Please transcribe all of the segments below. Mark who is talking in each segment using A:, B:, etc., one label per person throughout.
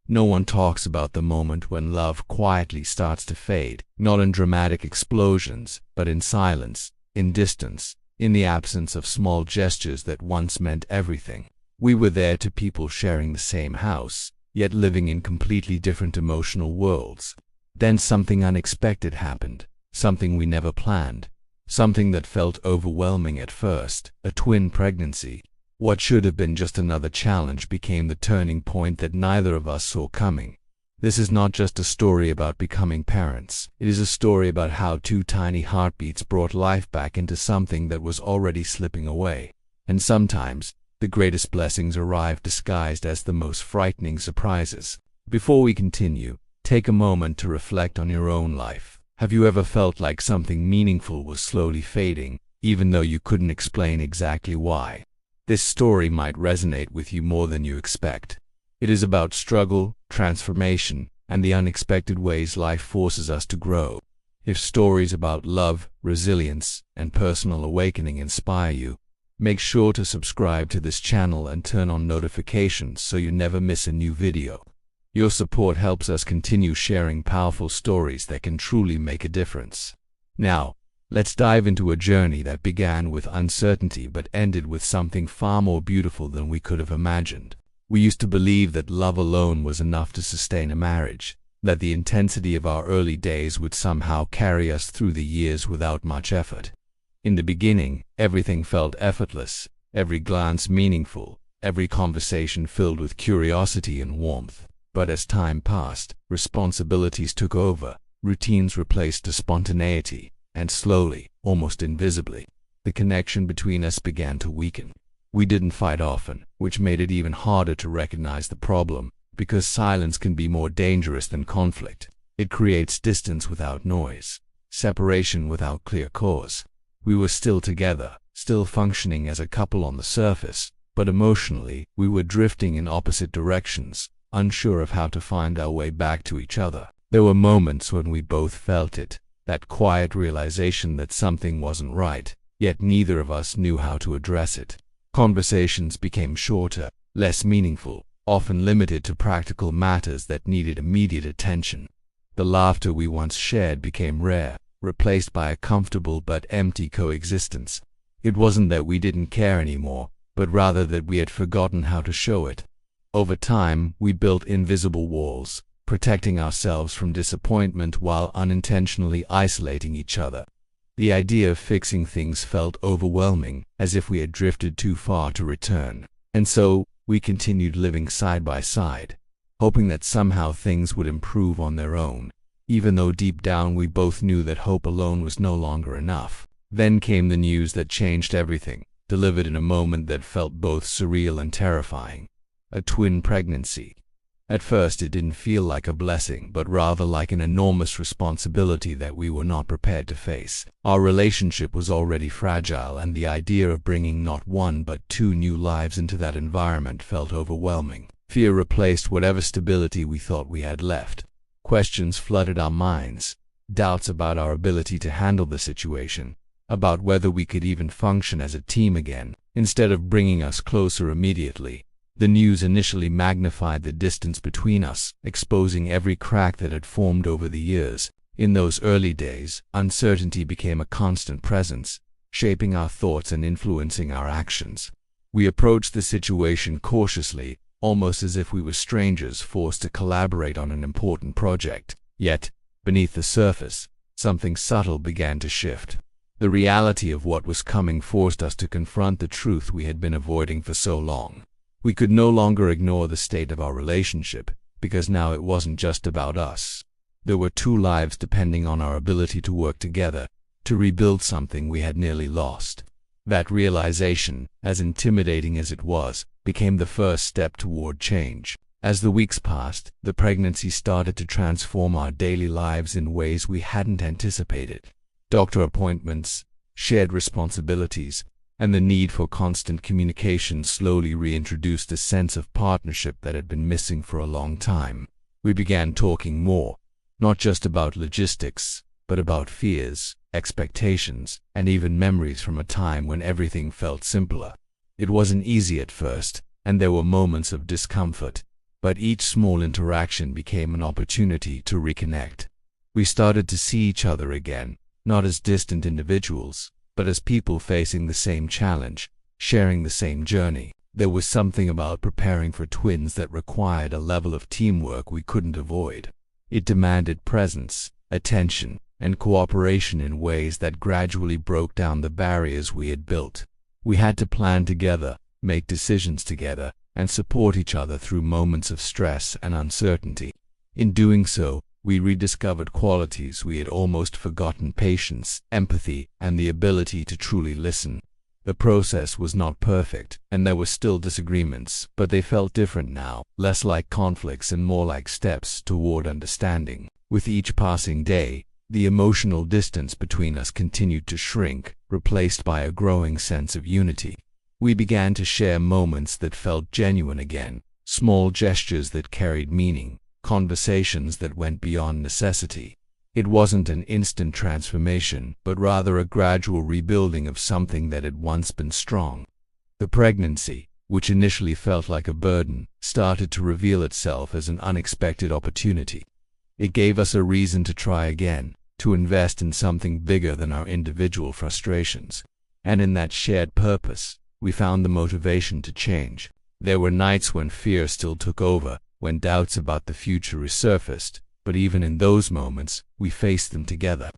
A: No one talks about the moment when love quietly starts to fade, not in dramatic explosions, but in silence, in distance, in the absence of small gestures that once meant everything. We were there to people sharing the same house, yet living in completely different emotional worlds. Then something unexpected happened, something we never planned, something that felt overwhelming at first, a twin pregnancy. What should have been just another challenge became the turning point that neither of us saw coming. This is not just a story about becoming parents. It is a story about how two tiny heartbeats brought life back into something that was already slipping away. And sometimes, the greatest blessings arrive disguised as the most frightening surprises. Before we continue, take a moment to reflect on your own life. Have you ever felt like something meaningful was slowly fading, even though you couldn't explain exactly why? This story might resonate with you more than you expect. It is about struggle, transformation, and the unexpected ways life forces us to grow. If stories about love, resilience, and personal awakening inspire you, make sure to subscribe to this channel and turn on notifications so you never miss a new video. Your support helps us continue sharing powerful stories that can truly make a difference. Now, let's dive into a journey that began with uncertainty but ended with something far more beautiful than we could have imagined. We used to believe that love alone was enough to sustain a marriage, that the intensity of our early days would somehow carry us through the years without much effort. In the beginning, everything felt effortless, every glance meaningful, every conversation filled with curiosity and warmth. But as time passed, responsibilities took over, routines replaced the spontaneity, and slowly, almost invisibly, the connection between us began to weaken. We didn't fight often, which made it even harder to recognize the problem, because silence can be more dangerous than conflict. It creates distance without noise, separation without clear cause. We were still together, still functioning as a couple on the surface, but emotionally, we were drifting in opposite directions, unsure of how to find our way back to each other. There were moments when we both felt it, that quiet realization that something wasn't right, yet neither of us knew how to address it. Conversations became shorter, less meaningful, often limited to practical matters that needed immediate attention. The laughter we once shared became rare, replaced by a comfortable but empty coexistence. It wasn't that we didn't care anymore, but rather that we had forgotten how to show it. Over time, we built invisible walls, protecting ourselves from disappointment while unintentionally isolating each other. The idea of fixing things felt overwhelming, as if we had drifted too far to return. And so, we continued living side by side, hoping that somehow things would improve on their own, even though deep down we both knew that hope alone was no longer enough. Then came the news that changed everything, delivered in a moment that felt both surreal and terrifying. A twin pregnancy. At first it didn't feel like a blessing, but rather like an enormous responsibility that we were not prepared to face. Our relationship was already fragile, and the idea of bringing not one but two new lives into that environment felt overwhelming. Fear replaced whatever stability we thought we had left. Questions flooded our minds, doubts about our ability to handle the situation, about whether we could even function as a team again. Instead of bringing us closer immediately, the news initially magnified the distance between us, exposing every crack that had formed over the years. In those early days, uncertainty became a constant presence, shaping our thoughts and influencing our actions. We approached the situation cautiously, almost as if we were strangers forced to collaborate on an important project. Yet, beneath the surface, something subtle began to shift. The reality of what was coming forced us to confront the truth we had been avoiding for so long. We could no longer ignore the state of our relationship, because now it wasn't just about us. There were two lives depending on our ability to work together, to rebuild something we had nearly lost. That realization, as intimidating as it was, became the first step toward change. As the weeks passed, the pregnancy started to transform our daily lives in ways we hadn't anticipated. Doctor appointments, shared responsibilities, and the need for constant communication slowly reintroduced a sense of partnership that had been missing for a long time. We began talking more, not just about logistics, but about fears, expectations, and even memories from a time when everything felt simpler. It wasn't easy at first, and there were moments of discomfort, but each small interaction became an opportunity to reconnect. We started to see each other again, not as distant individuals, but as people facing the same challenge, sharing the same journey. There was something about preparing for twins that required a level of teamwork we couldn't avoid. It demanded presence, attention, and cooperation in ways that gradually broke down the barriers we had built. We had to plan together, make decisions together, and support each other through moments of stress and uncertainty. In doing so, we rediscovered qualities we had almost forgotten: patience, empathy, and the ability to truly listen. The process was not perfect, and there were still disagreements, but they felt different now, less like conflicts and more like steps toward understanding. With each passing day, the emotional distance between us continued to shrink, replaced by a growing sense of unity. We began to share moments that felt genuine again, small gestures that carried meaning, conversations that went beyond necessity. It wasn't an instant transformation, but rather a gradual rebuilding of something that had once been strong. The pregnancy, which initially felt like a burden, started to reveal itself as an unexpected opportunity. It gave us a reason to try again, to invest in something bigger than our individual frustrations. And in that shared purpose, we found the motivation to change. There were nights when fear still took over, when doubts about the future resurfaced, but even in those moments, we faced them together.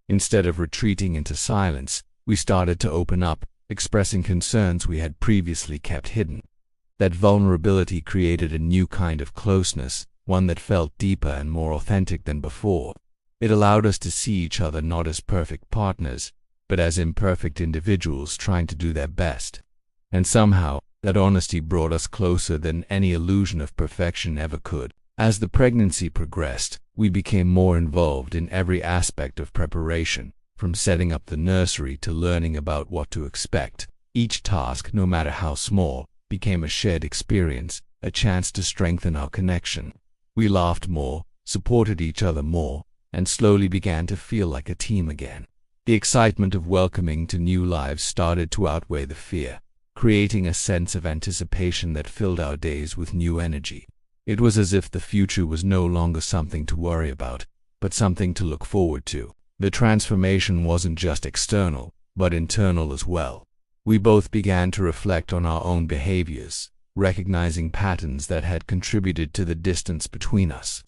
A: Instead of retreating into silence, we started to open up, expressing concerns we had previously kept hidden. That vulnerability created a new kind of closeness, one that felt deeper and more authentic than before. It allowed us to see each other not as perfect partners, but as imperfect individuals trying to do their best. And somehow, that honesty brought us closer than any illusion of perfection ever could. As the pregnancy progressed, we became more involved in every aspect of preparation, from setting up the nursery to learning about what to expect. Each task, no matter how small, became a shared experience, a chance to strengthen our connection. We laughed more, supported each other more, and slowly began to feel like a team again. The excitement of welcoming to new lives started to outweigh the fear, creating a sense of anticipation that filled our days with new energy. It was as if the future was no longer something to worry about, but something to look forward to. The transformation wasn't just external, but internal as well. We both began to reflect on our own behaviors, recognizing patterns that had contributed to the distance between us.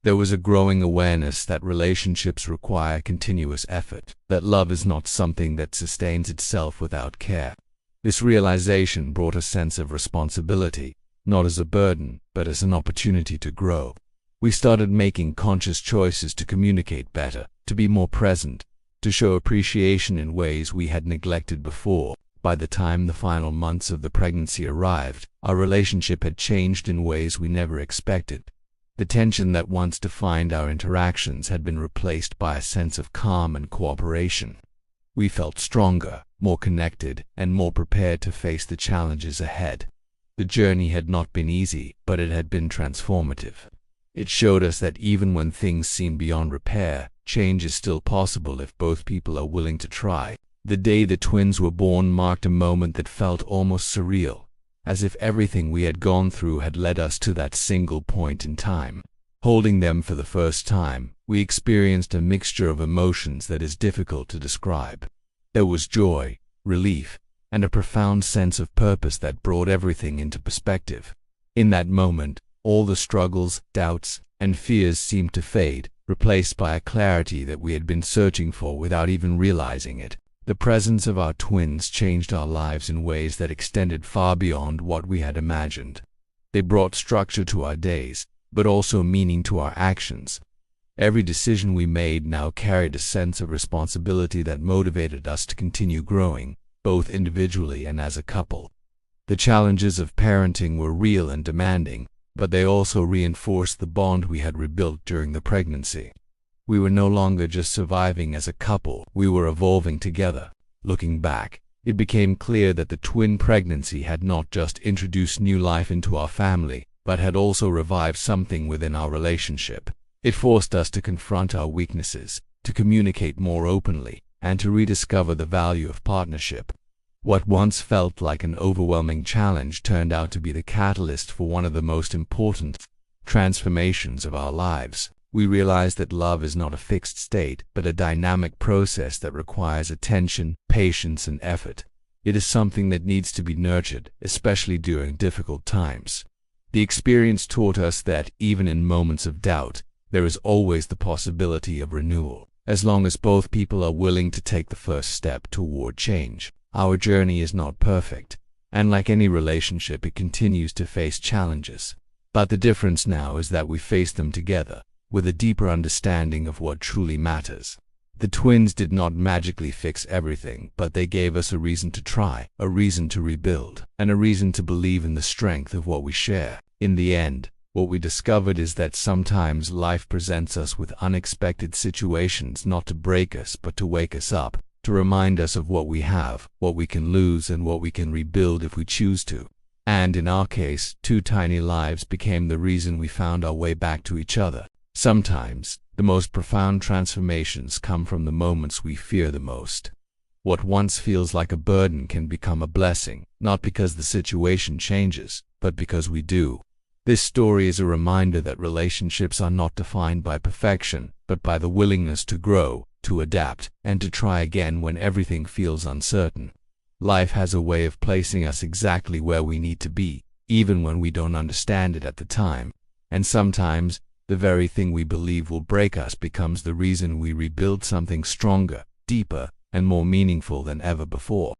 A: There was a growing awareness that relationships require continuous effort, that love is not something that sustains itself without care. This realization brought a sense of responsibility, not as a burden, but as an opportunity to grow. We started making conscious choices to communicate better, to be more present, to show appreciation in ways we had neglected before. By the time the final months of the pregnancy arrived, our relationship had changed in ways we never expected. The tension that once defined our interactions had been replaced by a sense of calm and cooperation. We felt stronger, more connected, and more prepared to face the challenges ahead. The journey had not been easy, but it had been transformative. It showed us that even when things seem beyond repair, change is still possible if both people are willing to try. The day the twins were born marked a moment that felt almost surreal, as if everything we had gone through had led us to that single point in time. Holding them for the first time, we experienced a mixture of emotions that is difficult to describe. There was joy, relief, and a profound sense of purpose that brought everything into perspective. In that moment, all the struggles, doubts, and fears seemed to fade, replaced by a clarity that we had been searching for without even realizing it. The presence of our twins changed our lives in ways that extended far beyond what we had imagined. They brought structure to our days, but also meaning to our actions. Every decision we made now carried a sense of responsibility that motivated us to continue growing, both individually and as a couple. The challenges of parenting were real and demanding, but they also reinforced the bond we had rebuilt during the pregnancy. We were no longer just surviving as a couple, we were evolving together. Looking back, it became clear that the twin pregnancy had not just introduced new life into our family, but had also revived something within our relationship. It forced us to confront our weaknesses, to communicate more openly, and to rediscover the value of partnership. What once felt like an overwhelming challenge turned out to be the catalyst for one of the most important transformations of our lives. We realized that love is not a fixed state, but a dynamic process that requires attention, patience, and effort. It is something that needs to be nurtured, especially during difficult times. The experience taught us that, even in moments of doubt, there is always the possibility of renewal, as long as both people are willing to take the first step toward change. Our journey is not perfect, and like any relationship, it continues to face challenges. But the difference now is that we face them together, with a deeper understanding of what truly matters. The twins did not magically fix everything, but they gave us a reason to try, a reason to rebuild, and a reason to believe in the strength of what we share. In the end, what we discovered is that sometimes life presents us with unexpected situations, not to break us, but to wake us up, to remind us of what we have, what we can lose, and what we can rebuild if we choose to. And in our case, 2 tiny lives became the reason we found our way back to each other. Sometimes, the most profound transformations come from the moments we fear the most. What once feels like a burden can become a blessing, not because the situation changes, but because we do. This story is a reminder that relationships are not defined by perfection, but by the willingness to grow, to adapt, and to try again when everything feels uncertain. Life has a way of placing us exactly where we need to be, even when we don't understand it at the time. And sometimes, the very thing we believe will break us becomes the reason we rebuild something stronger, deeper, and more meaningful than ever before.